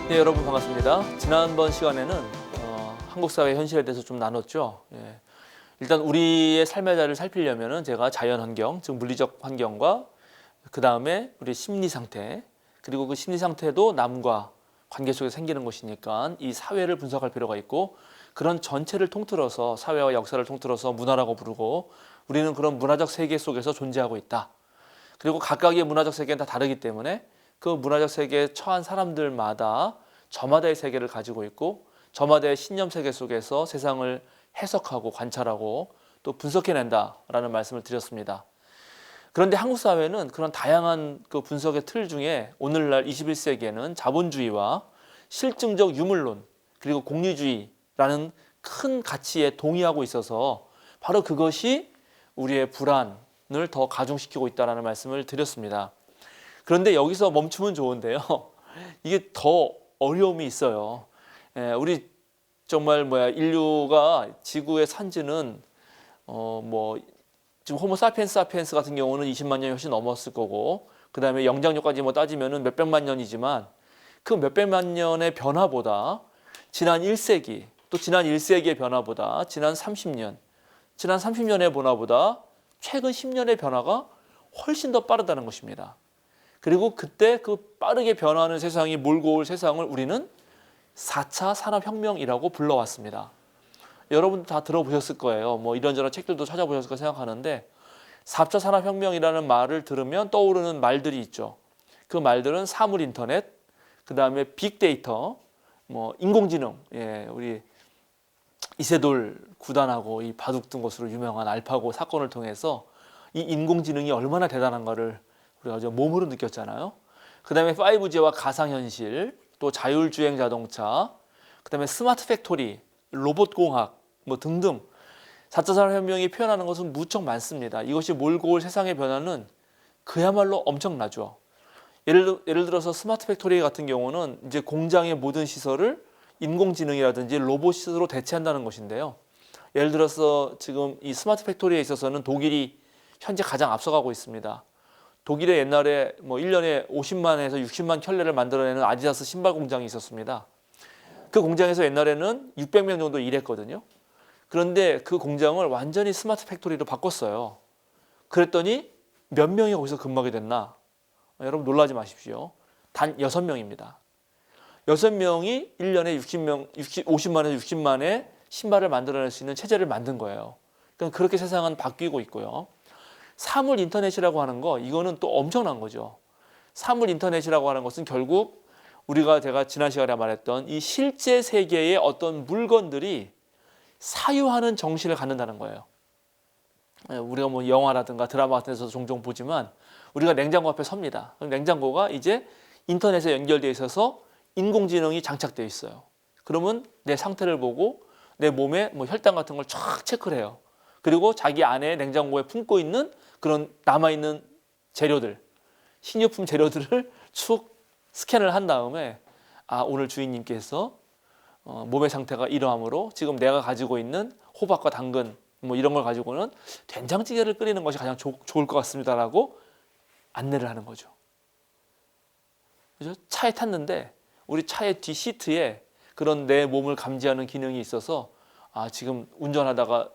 네, 여러분 반갑습니다. 지난번 시간에는 한국 사회 현실에 대해서 좀 나눴죠. 일단 우리의 삶의 자리를 살피려면은 제가 자연 환경, 즉 물리적 환경과 그 다음에 우리 심리 상태, 그리고 그 심리 상태도 남과 관계 속에서 생기는 것이니까 이 사회를 분석할 필요가 있고, 그런 전체를 통틀어서 사회와 역사를 통틀어서 문화라고 부르고, 우리는 그런 문화적 세계 속에서 존재하고 있다. 그리고 각각의 문화적 세계는 다 다르기 때문에 그 문화적 세계에 처한 사람들마다 저마다의 세계를 가지고 있고, 저마다의 신념 세계 속에서 세상을 해석하고 관찰하고 또 분석해낸다라는 말씀을 드렸습니다. 그런데 한국 사회는 그런 다양한 그 분석의 틀 중에 오늘날 21세기에는 자본주의와 실증적 유물론, 그리고 공리주의라는 큰 가치에 동의하고 있어서 바로 그것이 우리의 불안을 더 가중시키고 있다는 말씀을 드렸습니다. 그런데 여기서 멈추면 좋은데요. 이게 더 어려움이 있어요. 우리 정말 인류가 지구에 산 지는 지금 호모 사피엔스 같은 경우는 20만 년이 훨씬 넘었을 거고, 그 다음에 영장류까지 따지면은 몇백만 년이지만 그 몇백만 년의 변화보다 지난 1세기, 또 지난 1세기의 변화보다 지난 30년, 지난 30년의 변화보다 최근 10년의 변화가 훨씬 더 빠르다는 것입니다. 그리고 그때 그 빠르게 변화하는 세상이 몰고 올 세상을 우리는 4차 산업혁명이라고 불러왔습니다. 여러분 다 들어보셨을 거예요. 이런저런 책들도 찾아보셨을 거 생각하는데, 4차 산업혁명이라는 말을 들으면 떠오르는 말들이 있죠. 그 말들은 사물 인터넷, 그 다음에 빅데이터, 인공지능, 우리 이세돌 구단하고 이 바둑 둔 것으로 유명한 알파고 사건을 통해서 이 인공지능이 얼마나 대단한가를 우리가 아주 몸으로 느꼈잖아요. 그 다음에 5G와 가상현실, 또 자율주행 자동차, 그 다음에 스마트 팩토리, 로봇공학 등등 4차 산업혁명이 표현하는 것은 무척 많습니다. 이것이 몰고 올 세상의 변화는 그야말로 엄청나죠. 예를 들어서 스마트 팩토리 같은 경우는 이제 공장의 모든 시설을 인공지능이라든지 로봇으로 대체한다는 것인데요. 예를 들어서 지금 이 스마트 팩토리에 있어서는 독일이 현재 가장 앞서가고 있습니다. 독일에 옛날에 1년에 50만에서 60만 켤레를 만들어내는 아디다스 신발 공장이 있었습니다. 그 공장에서 옛날에는 600명 정도 일했거든요. 그런데 그 공장을 완전히 스마트 팩토리로 바꿨어요. 그랬더니 몇 명이 거기서 근무하게 됐나? 여러분 놀라지 마십시오. 단 6명입니다. 6명이 1년에 50만에서 60만의 신발을 만들어낼 수 있는 체제를 만든 거예요. 그러니까 그렇게 세상은 바뀌고 있고요. 사물 인터넷이라고 하는 거, 이거는 또 엄청난 거죠. 사물 인터넷이라고 하는 것은 결국 제가 지난 시간에 말했던 이 실제 세계의 어떤 물건들이 사유하는 정신을 갖는다는 거예요. 우리가 영화라든가 드라마 같은 데서 종종 보지만 우리가 냉장고 앞에 섭니다. 그럼 냉장고가 이제 인터넷에 연결되어 있어서 인공지능이 장착되어 있어요. 그러면 내 상태를 보고 내 몸에 혈당 같은 걸 쫙 체크를 해요. 그리고 자기 안에 냉장고에 품고 있는 그런 남아있는 재료들, 식료품 재료들을 축 스캔을 한 다음에 오늘 주인님께서 몸의 상태가 이러함으로 지금 내가 가지고 있는 호박과 당근 이런 걸 가지고는 된장찌개를 끓이는 것이 가장 좋을 것 같습니다라고 안내를 하는 거죠. 그죠? 차에 탔는데 우리 차의 뒤 시트에 그런 내 몸을 감지하는 기능이 있어서 지금 운전하다가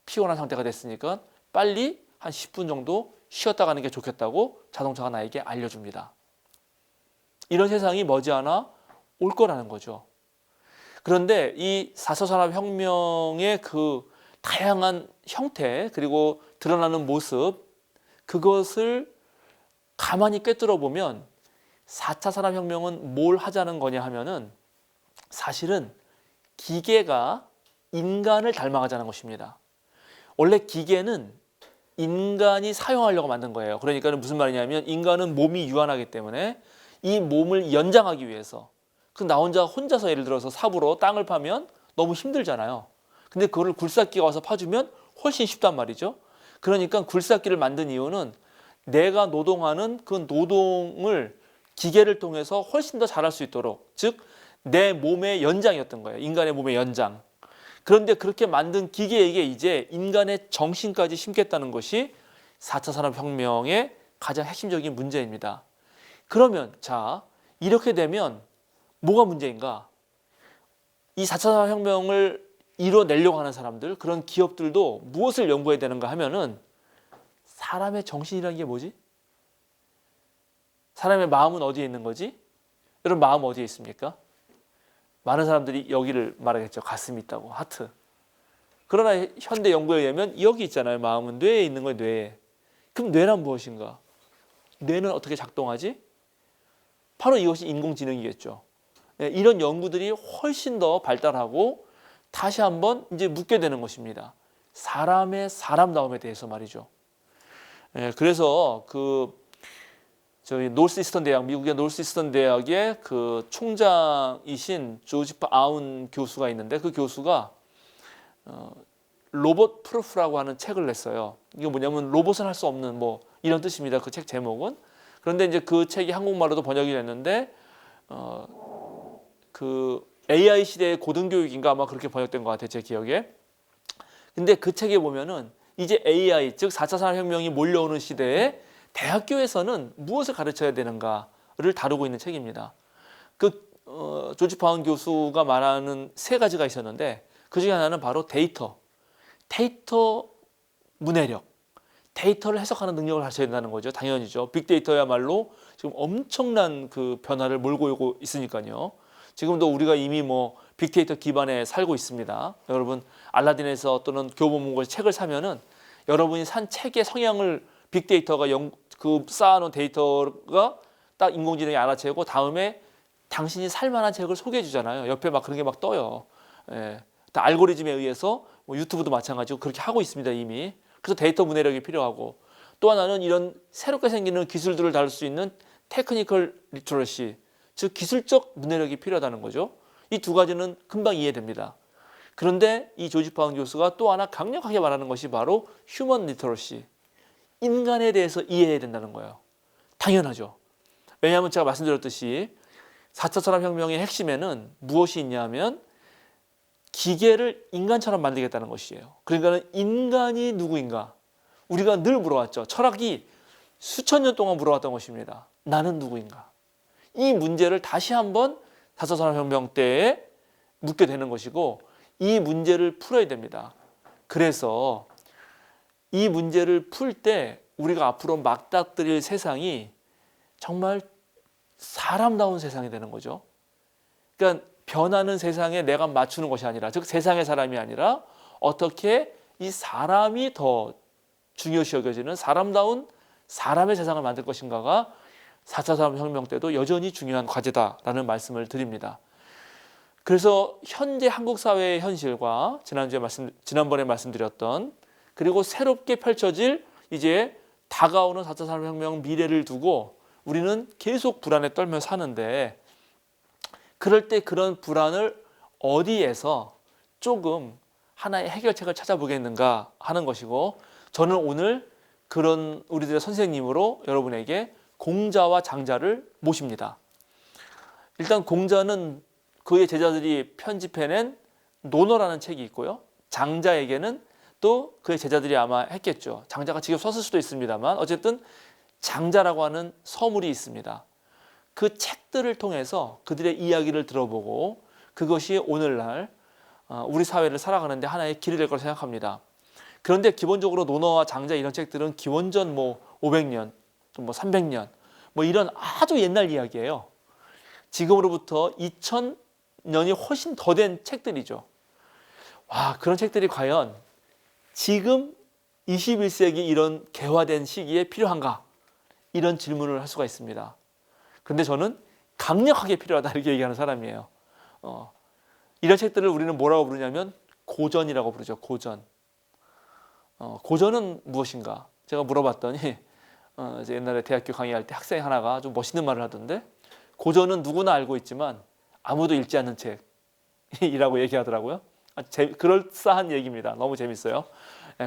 피곤한 상태가 됐으니까 빨리 한 10분 정도 쉬었다 가는 게 좋겠다고 자동차가 나에게 알려줍니다. 이런 세상이 머지않아 올 거라는 거죠. 그런데 이 4차 산업혁명의 그 다양한 형태, 그리고 드러나는 모습, 그것을 가만히 꿰뚫어 보면 4차 산업혁명은 뭘 하자는 거냐 하면은 사실은 기계가 인간을 닮아가자는 것입니다. 원래 기계는 인간이 사용하려고 만든 거예요. 그러니까 무슨 말이냐면 인간은 몸이 유한하기 때문에 이 몸을 연장하기 위해서 나 혼자서 예를 들어서 삽으로 땅을 파면 너무 힘들잖아요. 근데 그거를 굴삭기가 와서 파주면 훨씬 쉽단 말이죠. 그러니까 굴삭기를 만든 이유는 내가 노동하는 그 노동을 기계를 통해서 훨씬 더 잘할 수 있도록, 즉 내 몸의 연장이었던 거예요. 인간의 몸의 연장. 그런데 그렇게 만든 기계에게 이제 인간의 정신까지 심겠다는 것이 4차 산업혁명의 가장 핵심적인 문제입니다. 그러면 이렇게 되면 뭐가 문제인가? 이 4차 산업혁명을 이뤄내려고 하는 사람들, 그런 기업들도 무엇을 연구해야 되는가 하면은 사람의 정신이라는 게 뭐지? 사람의 마음은 어디에 있는 거지? 여러분 마음 어디에 있습니까? 많은 사람들이 여기를 말하겠죠. 가슴이 있다고, 하트. 그러나 현대 연구에 의하면 여기 있잖아요. 마음은 뇌에 있는 거예요. 뇌에. 그럼 뇌란 무엇인가? 뇌는 어떻게 작동하지? 바로 이것이 인공지능이겠죠. 이런 연구들이 훨씬 더 발달하고 다시 한번 이제 묻게 되는 것입니다. 사람의 사람다움에 대해서 말이죠. 그래서 저희 노스이스턴 대학, 미국의 노스이스턴 대학의 그 총장이신 조지프 아운 교수가 있는데, 그 교수가 로봇 프루프라고 하는 책을 냈어요. 이게 뭐냐면 로봇은 할 수 없는 뭐 이런 뜻입니다. 그 책 제목은. 그런데 이제 그 책이 한국말로도 번역이 됐는데 그 AI 시대의 고등교육인가 아마 그렇게 번역된 것 같아요. 제 기억에. 근데 그 책에 보면은 이제 AI, 즉 4차 산업혁명이 몰려오는 시대에 대학교에서는 무엇을 가르쳐야 되는가를 다루고 있는 책입니다. 조지 파운 교수가 말하는 세 가지가 있었는데 그 중에 하나는 바로 데이터 문해력, 데이터를 해석하는 능력을 가르쳐야 된다는 거죠. 당연히죠. 빅데이터야말로 지금 엄청난 그 변화를 몰고 오고 있으니까요. 지금도 우리가 이미 뭐 빅데이터 기반에 살고 있습니다. 여러분 알라딘에서 또는 교보문고에서 책을 사면은 여러분이 산 책의 성향을 빅데이터가 쌓아놓은 데이터가 딱 인공지능이 알아채고 다음에 당신이 살만한 책을 소개해 주잖아요. 옆에 막 그런 게 막 떠요. 다 알고리즘에 의해서 뭐 유튜브도 마찬가지고 그렇게 하고 있습니다 이미. 그래서 데이터 문해력이 필요하고, 또 하나는 이런 새롭게 생기는 기술들을 다룰 수 있는 테크니컬 리터러시, 즉 기술적 문해력이 필요하다는 거죠. 이 두 가지는 금방 이해됩니다. 그런데 이 조지 파운 교수가 또 하나 강력하게 말하는 것이 바로 휴먼 리터러시, 인간에 대해서 이해해야 된다는 거예요. 당연하죠. 왜냐하면 제가 말씀드렸듯이 4차 산업혁명의 핵심에는 무엇이 있냐면 기계를 인간처럼 만들겠다는 것이에요. 그러니까 인간이 누구인가? 우리가 늘 물어왔죠. 철학이 수천 년 동안 물어왔던 것입니다. 나는 누구인가? 이 문제를 다시 한번 4차 산업혁명 때에 묻게 되는 것이고, 이 문제를 풀어야 됩니다. 그래서 이 문제를 풀 때 우리가 앞으로 맞닥뜨릴 세상이 정말 사람다운 세상이 되는 거죠. 그러니까 변하는 세상에 내가 맞추는 것이 아니라, 즉 세상의 사람이 아니라 어떻게 이 사람이 더 중요시 여겨지는 사람다운 사람의 세상을 만들 것인가가 4차 산업혁명 때도 여전히 중요한 과제다라는 말씀을 드립니다. 그래서 현재 한국 사회의 현실과 지난번에 말씀드렸던, 그리고 새롭게 펼쳐질 이제 다가오는 4차 산업혁명 미래를 두고 우리는 계속 불안에 떨며 사는데, 그럴 때 그런 불안을 어디에서 조금 하나의 해결책을 찾아보겠는가 하는 것이고, 저는 오늘 그런 우리들의 선생님으로 여러분에게 공자와 장자를 모십니다. 일단 공자는 그의 제자들이 편집해낸 논어라는 책이 있고요. 장자에게는 또 그의 제자들이 아마 했겠죠. 장자가 직접 썼을 수도 있습니다만 어쨌든 장자라고 하는 서물이 있습니다. 그 책들을 통해서 그들의 이야기를 들어보고 그것이 오늘날 우리 사회를 살아가는데 하나의 길이 될 거라 생각합니다. 그런데 기본적으로 논어와 장자 이런 책들은 기원전 뭐 500년, 또 뭐 300년 뭐 이런 아주 옛날 이야기예요. 지금으로부터 2000년이 훨씬 더 된 책들이죠. 와, 그런 책들이 과연 지금 21세기 이런 개화된 시기에 필요한가? 이런 질문을 할 수가 있습니다. 그런데 저는 강력하게 필요하다 이렇게 얘기하는 사람이에요. 이런 책들을 우리는 뭐라고 부르냐면 고전이라고 부르죠. 고전. 고전은 무엇인가? 제가 물어봤더니 이제 옛날에 대학교 강의할 때 학생 하나가 좀 멋있는 말을 하던데, 고전은 누구나 알고 있지만 아무도 읽지 않는 책이라고 얘기하더라고요. 그럴싸한 얘기입니다. 너무 재밌어요.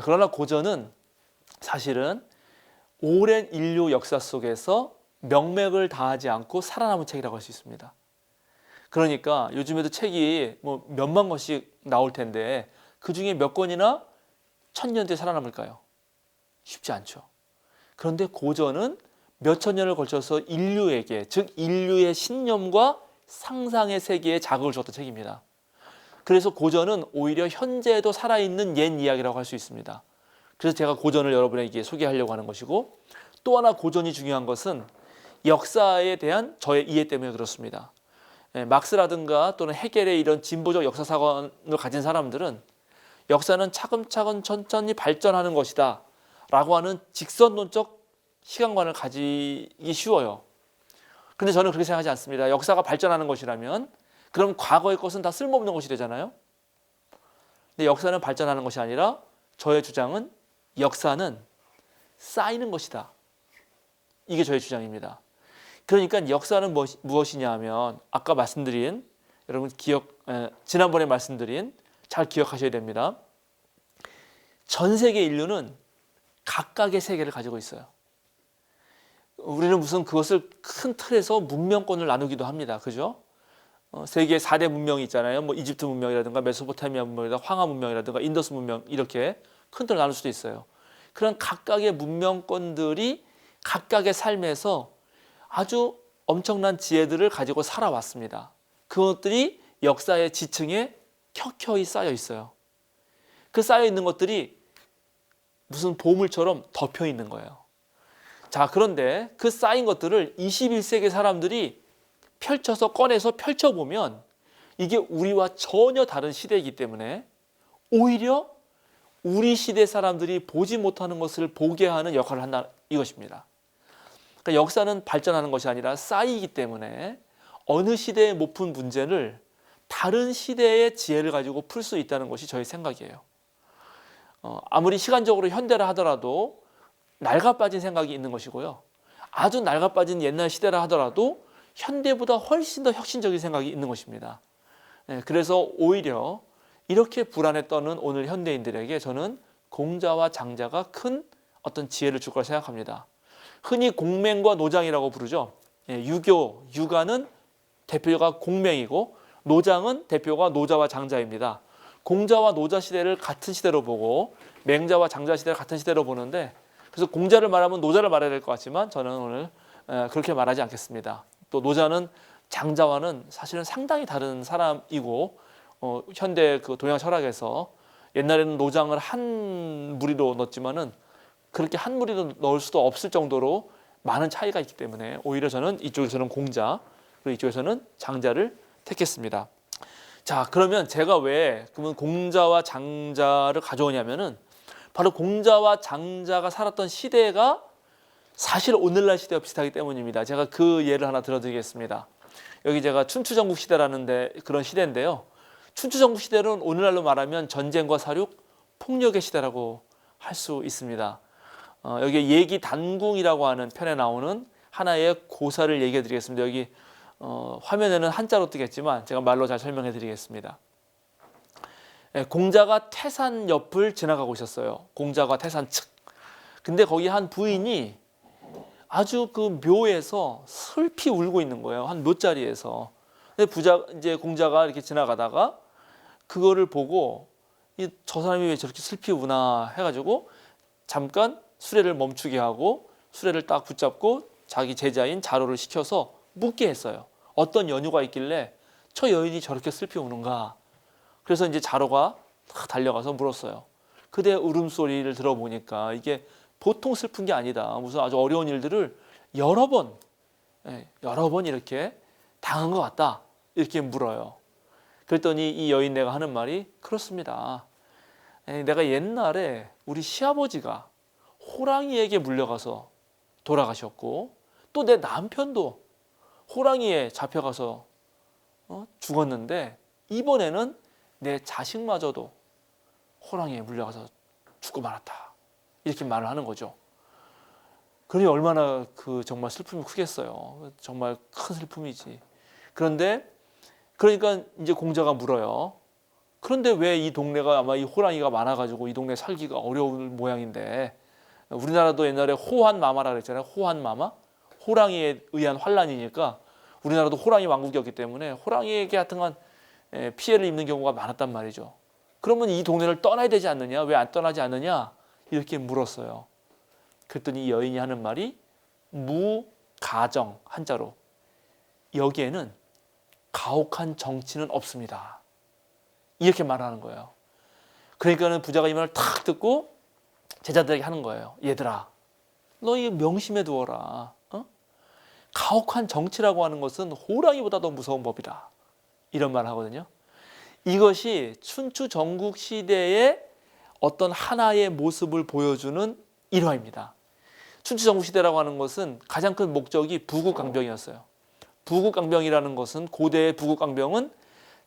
그러나 고전은 사실은 오랜 인류 역사 속에서 명맥을 다하지 않고 살아남은 책이라고 할 수 있습니다. 그러니까 요즘에도 책이 뭐 몇만 권씩 나올 텐데 그 중에 몇 권이나 1000년 뒤에 살아남을까요? 쉽지 않죠. 그런데 고전은 몇천 년을 걸쳐서 인류에게, 즉 인류의 신념과 상상의 세계에 자극을 줬던 책입니다. 그래서 고전은 오히려 현재에도 살아있는 옛 이야기라고 할 수 있습니다. 그래서 제가 고전을 여러분에게 소개하려고 하는 것이고, 또 하나 고전이 중요한 것은 역사에 대한 저의 이해 때문에 그렇습니다. 막스라든가 또는 헤겔의 이런 진보적 역사사관을 가진 사람들은 역사는 차근차근 천천히 발전하는 것이다 라고 하는 직선론적 시간관을 가지기 쉬워요. 근데 저는 그렇게 생각하지 않습니다. 역사가 발전하는 것이라면 그럼 과거의 것은 다 쓸모없는 것이 되잖아요. 근데 역사는 발전하는 것이 아니라 저의 주장은 역사는 쌓이는 것이다. 이게 저의 주장입니다. 그러니까 역사는 무엇이냐 하면 아까 말씀드린, 여러분 지난번에 말씀드린, 잘 기억하셔야 됩니다. 전 세계 인류는 각각의 세계를 가지고 있어요. 우리는 무슨 그것을 큰 틀에서 문명권을 나누기도 합니다. 그죠? 세계 4대 문명이 있잖아요. 뭐 이집트 문명이라든가 메소포타미아 문명이라든가 황하 문명이라든가 인더스 문명, 이렇게 큰 틀로 나눌 수도 있어요. 그런 각각의 문명권들이 각각의 삶에서 아주 엄청난 지혜들을 가지고 살아왔습니다. 그것들이 역사의 지층에 켜켜이 쌓여 있어요. 그 쌓여 있는 것들이 무슨 보물처럼 덮여 있는 거예요. 자, 그런데 그 쌓인 것들을 21세기 사람들이 펼쳐서 꺼내서 펼쳐보면 이게 우리와 전혀 다른 시대이기 때문에 오히려 우리 시대 사람들이 보지 못하는 것을 보게 하는 역할을 한다, 이것입니다. 그러니까 역사는 발전하는 것이 아니라 쌓이기 때문에 어느 시대에 못 푼 문제를 다른 시대의 지혜를 가지고 풀 수 있다는 것이 저의 생각이에요. 아무리 시간적으로 현대라 하더라도 낡아빠진 생각이 있는 것이고요. 아주 낡아빠진 옛날 시대라 하더라도 현대보다 훨씬 더 혁신적인 생각이 있는 것입니다. 그래서 오히려 이렇게 불안에 떠는 오늘 현대인들에게 저는 공자와 장자가 큰 어떤 지혜를 줄 거라 생각합니다. 흔히 공맹과 노장이라고 부르죠. 유교, 유가는 대표가 공맹이고 노장은 대표가 노자와 장자입니다. 공자와 노자 시대를 같은 시대로 보고 맹자와 장자 시대를 같은 시대로 보는데, 그래서 공자를 말하면 노자를 말해야 될 것 같지만 저는 오늘 그렇게 말하지 않겠습니다. 또 노자는 장자와는 사실은 상당히 다른 사람이고, 현대 그 동양 철학에서 옛날에는 노장을 한 무리로 넣었지만은 그렇게 한 무리로 넣을 수도 없을 정도로 많은 차이가 있기 때문에 오히려 저는 이쪽에서는 공자, 그리고 이쪽에서는 장자를 택했습니다. 자, 그러면 제가 왜 그러면 공자와 장자를 가져오냐면은 바로 공자와 장자가 살았던 시대가 사실 오늘날 시대와 비슷하기 때문입니다. 제가 그 예를 하나 들어드리겠습니다. 여기 제가 춘추전국 시대라는 그런 시대인데요. 춘추전국 시대는 오늘날로 말하면 전쟁과 사륙, 폭력의 시대라고 할 수 있습니다. 여기 예기 단궁이라고 하는 편에 나오는 하나의 고사를 얘기해 드리겠습니다. 여기 화면에는 한자로 뜨겠지만 제가 말로 잘 설명해 드리겠습니다. 공자가 태산 옆을 지나가고 있었어요. 공자가 태산 측. 근데 거기 한 부인이 아주 그 묘에서 슬피 울고 있는 거예요. 한 묘자리에서. 근데 이제 공자가 이렇게 지나가다가 그거를 보고 저 사람이 왜 저렇게 슬피 우나 해가지고 잠깐 수레를 멈추게 하고 수레를 딱 붙잡고 자기 제자인 자로를 시켜서 묻게 했어요. 어떤 연유가 있길래 저 여인이 저렇게 슬피 우는가. 그래서 이제 자로가 딱 달려가서 물었어요. 그대 울음소리를 들어보니까 이게 보통 슬픈 게 아니다. 무슨 아주 어려운 일들을 여러 번 이렇게 당한 것 같다. 이렇게 물어요. 그랬더니 이 여인 내가 하는 말이, 그렇습니다. 내가 옛날에 우리 시아버지가 호랑이에게 물려가서 돌아가셨고 또 내 남편도 호랑이에 잡혀가서 죽었는데 이번에는 내 자식마저도 호랑이에 물려가서 죽고 말았다. 이렇게 말을 하는 거죠. 그러니 얼마나 정말 슬픔이 크겠어요. 정말 큰 슬픔이지. 그러니까 이제 공자가 물어요. 그런데 왜 이 동네가 아마 이 호랑이가 많아가지고 이 동네 살기가 어려울 모양인데, 우리나라도 옛날에 호환마마라 그랬잖아요. 호환마마? 호랑이에 의한 환란이니까 우리나라도 호랑이 왕국이었기 때문에 호랑이에게 하여튼간 피해를 입는 경우가 많았단 말이죠. 그러면 이 동네를 떠나야 되지 않느냐? 왜 안 떠나지 않느냐? 이렇게 물었어요. 그랬더니 이 여인이 하는 말이 무가정, 한자로. 여기에는 가혹한 정치는 없습니다. 이렇게 말하는 거예요. 그러니까는 부자가 이 말을 탁 듣고 제자들에게 하는 거예요. 얘들아, 너 이 명심해 두어라. 가혹한 정치라고 하는 것은 호랑이보다 더 무서운 법이다. 이런 말을 하거든요. 이것이 춘추 전국 시대의 어떤 하나의 모습을 보여주는 일화입니다. 춘추 전국 시대라고 하는 것은 가장 큰 목적이 부국강병이었어요. 부국강병이라는 것은, 고대의 부국강병은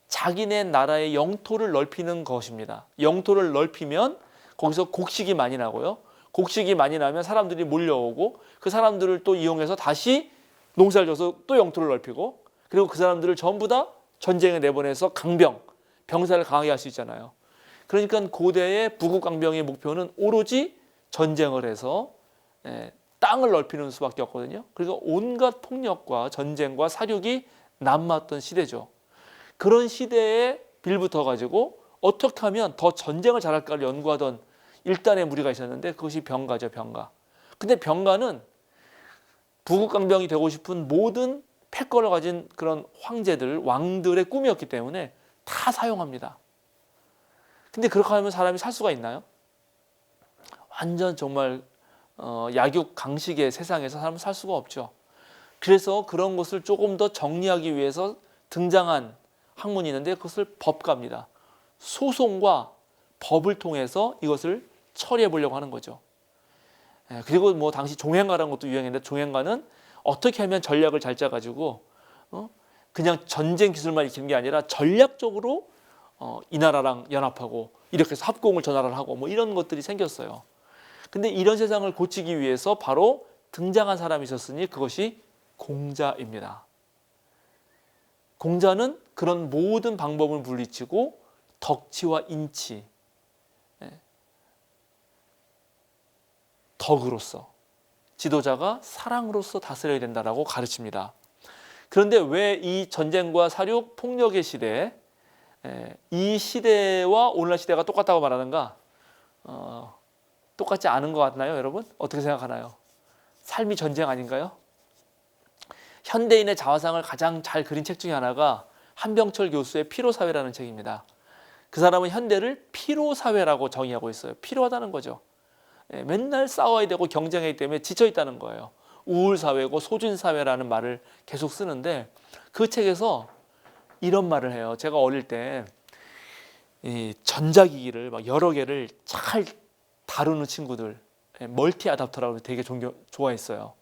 자기네 나라의 영토를 넓히는 것입니다. 영토를 넓히면 거기서 곡식이 많이 나고요. 곡식이 많이 나면 사람들이 몰려오고 그 사람들을 또 이용해서 다시 농사를 져서 또 영토를 넓히고, 그리고 그 사람들을 전부 다 전쟁에 내보내서 강병, 병사를 강하게 할 수 있잖아요. 그러니까 고대의 부국강병의 목표는 오로지 전쟁을 해서 땅을 넓히는 수밖에 없거든요. 그러니까 온갖 폭력과 전쟁과 사륙이 남았던 시대죠. 그런 시대에 빌붙어 가지고 어떻게 하면 더 전쟁을 잘할까를 연구하던 일단의 무리가 있었는데, 그것이 병가죠, 병가. 근데 병가는 부국강병이 되고 싶은 모든 패권을 가진 그런 황제들, 왕들의 꿈이었기 때문에 다 사용합니다. 근데 그렇게 하면 사람이 살 수가 있나요? 완전 정말 약육강식의 세상에서 사람은 살 수가 없죠. 그래서 그런 것을 조금 더 정리하기 위해서 등장한 학문이 있는데, 그것을 법가입니다. 소송과 법을 통해서 이것을 처리해 보려고 하는 거죠. 그리고 뭐 당시 종행가라는 것도 유행했는데, 종행가는 어떻게 하면 전략을 잘 짜가지고 그냥 전쟁 기술만 익히는 게 아니라 전략적으로 이 나라랑 연합하고 이렇게 해서 합공을 전화를 하고 뭐 이런 것들이 생겼어요. 근데 이런 세상을 고치기 위해서 바로 등장한 사람이 있었으니 그것이 공자입니다. 공자는 그런 모든 방법을 물리치고 덕치와 인치, 덕으로서, 지도자가 사랑으로서 다스려야 된다라고 가르칩니다. 그런데 왜 이 전쟁과 사륙, 폭력의 시대, 이 시대와 오늘날 시대가 똑같다고 말하는가? 똑같지 않은 것 같나요, 여러분? 어떻게 생각하나요? 삶이 전쟁 아닌가요? 현대인의 자화상을 가장 잘 그린 책 중에 하나가 한병철 교수의 피로사회라는 책입니다. 그 사람은 현대를 피로사회라고 정의하고 있어요. 피로하다는 거죠. 맨날 싸워야 되고 경쟁하기 때문에 지쳐있다는 거예요. 우울사회고 소진사회라는 말을 계속 쓰는데, 그 책에서 이런 말을 해요. 제가 어릴 때 이 전자기기를 막 여러 개를 잘 다루는 친구들, 멀티 아답터라고 되게 좋아했어요.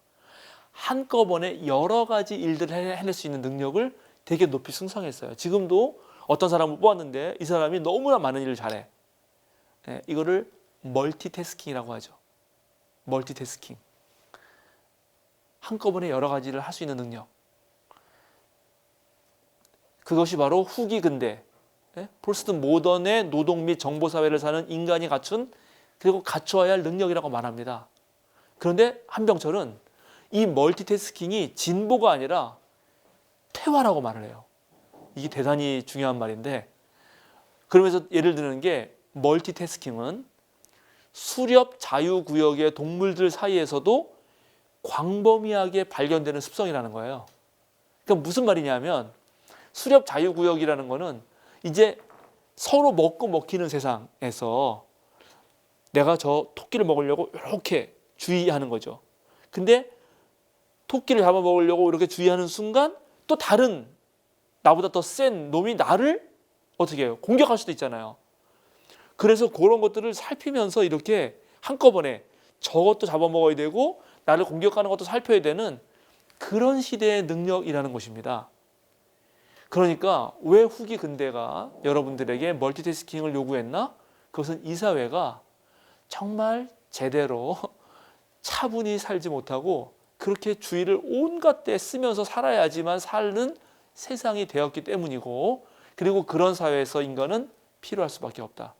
한꺼번에 여러 가지 일들을 해낼 수 있는 능력을 되게 높이 숭상했어요. 지금도 어떤 사람을 뽑았는데 이 사람이 너무나 많은 일을 잘해. 이거를 멀티태스킹이라고 하죠. 멀티태스킹. 한꺼번에 여러 가지를 할 수 있는 능력. 그것이 바로 후기 근대, 포스트 모던의 노동 및 정보사회를 사는 인간이 갖춘, 그리고 갖춰야 할 능력이라고 말합니다. 그런데 한병철은 이 멀티태스킹이 진보가 아니라 퇴화라고 말을 해요. 이게 대단히 중요한 말인데, 그러면서 예를 드는 게, 멀티태스킹은 수렵 자유구역의 동물들 사이에서도 광범위하게 발견되는 습성이라는 거예요. 그러니까 무슨 말이냐면, 수렵 자유구역이라는 거는 이제 서로 먹고 먹히는 세상에서 내가 저 토끼를 먹으려고 이렇게 주의하는 거죠. 근데 토끼를 잡아먹으려고 이렇게 주의하는 순간 또 다른 나보다 더 센 놈이 나를 어떻게 해요? 공격할 수도 있잖아요. 그래서 그런 것들을 살피면서 이렇게 한꺼번에 저것도 잡아먹어야 되고 나를 공격하는 것도 살펴야 되는 그런 시대의 능력이라는 것입니다. 그러니까 왜 후기 근대가 여러분들에게 멀티태스킹을 요구했나? 그것은 이 사회가 정말 제대로 차분히 살지 못하고 그렇게 주의를 온갖 데 쓰면서 살아야지만 사는 세상이 되었기 때문이고, 그리고 그런 사회에서 인간은 필요할 수밖에 없다.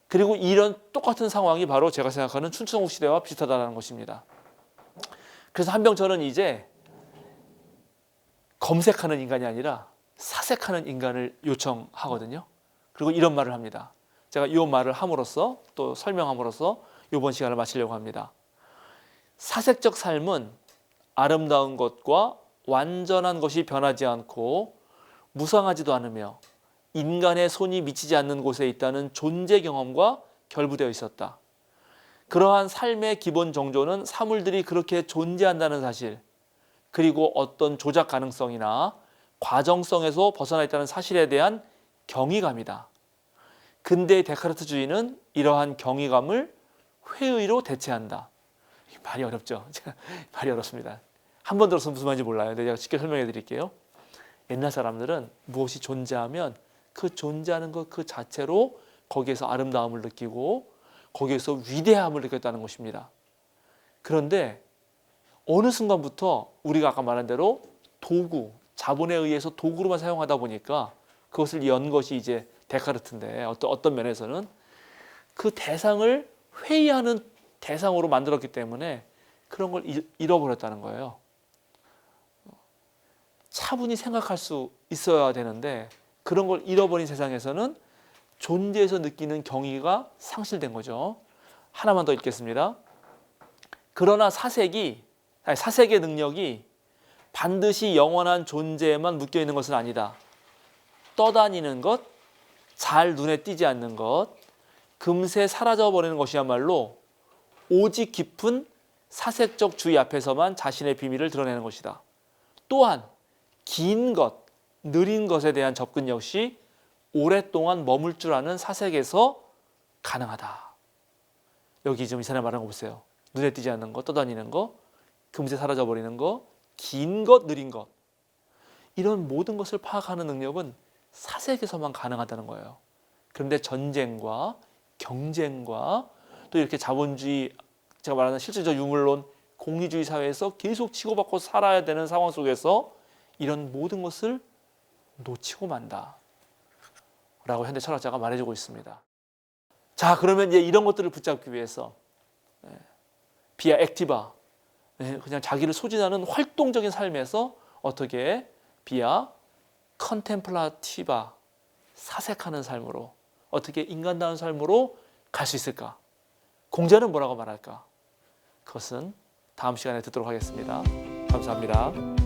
그리고 이런 똑같은 상황이 바로 제가 생각하는 춘추전국 시대와 비슷하다는 것입니다. 그래서 한병철은 이제 검색하는 인간이 아니라 사색하는 인간을 요청하거든요. 그리고 이런 말을 합니다. 제가 이 말을 함으로써, 또 설명함으로써 이번 시간을 마치려고 합니다. 사색적 삶은 아름다운 것과 완전한 것이 변하지 않고 무상하지도 않으며 인간의 손이 미치지 않는 곳에 있다는 존재 경험과 결부되어 있었다. 그러한 삶의 기본 정조는 사물들이 그렇게 존재한다는 사실, 그리고 어떤 조작 가능성이나 과정성에서 벗어나 있다는 사실에 대한 경이감이다. 근대의 데카르트주의는 이러한 경이감을 회의로 대체한다. 말이 어렵죠? 말이 어렵습니다. 한 번 들어서 무슨 말인지 몰라요. 근데 제가 쉽게 설명해 드릴게요. 옛날 사람들은 무엇이 존재하면 그 존재하는 것 그 자체로 거기에서 아름다움을 느끼고 거기에서 위대함을 느꼈다는 것입니다. 그런데 어느 순간부터 우리가 아까 말한 대로 도구, 자본에 의해서 도구로만 사용하다 보니까 그것을 연 것이 이제 데카르트인데 어떤 면에서는 그 대상을 회의하는 대상으로 만들었기 때문에 그런 걸 잃어버렸다는 거예요. 차분히 생각할 수 있어야 되는데 그런 걸 잃어버린 세상에서는 존재에서 느끼는 경의가 상실된 거죠. 하나만 더 읽겠습니다. 그러나 사색의 능력이 반드시 영원한 존재에만 묶여있는 것은 아니다. 떠다니는 것, 잘 눈에 띄지 않는 것, 금세 사라져버리는 것이야말로 오직 깊은 사색적 주의 앞에서만 자신의 비밀을 드러내는 것이다. 또한 긴 것, 느린 것에 대한 접근 역시 오랫동안 머물 줄 아는 사색에서 가능하다. 여기 지금 이 사람 말하는 거 보세요. 눈에 띄지 않는 것, 떠다니는 것, 금세 사라져버리는 것, 긴 것, 느린 것. 이런 모든 것을 파악하는 능력은 사색에서만 가능하다는 거예요. 그런데 전쟁과 경쟁과 또 이렇게 자본주의, 제가 말하는 실질적 유물론, 공리주의 사회에서 계속 치고받고 살아야 되는 상황 속에서 이런 모든 것을 놓치고 만다 라고 현대 철학자가 말해주고 있습니다. 자, 그러면 이제 이런 것들을 붙잡기 위해서 비아 액티바, 그냥 자기를 소진하는 활동적인 삶에서 어떻게 비아 컨템플라티바, 사색하는 삶으로, 어떻게 인간다운 삶으로 갈 수 있을까? 공자는 뭐라고 말할까? 그것은 다음 시간에 듣도록 하겠습니다. 감사합니다.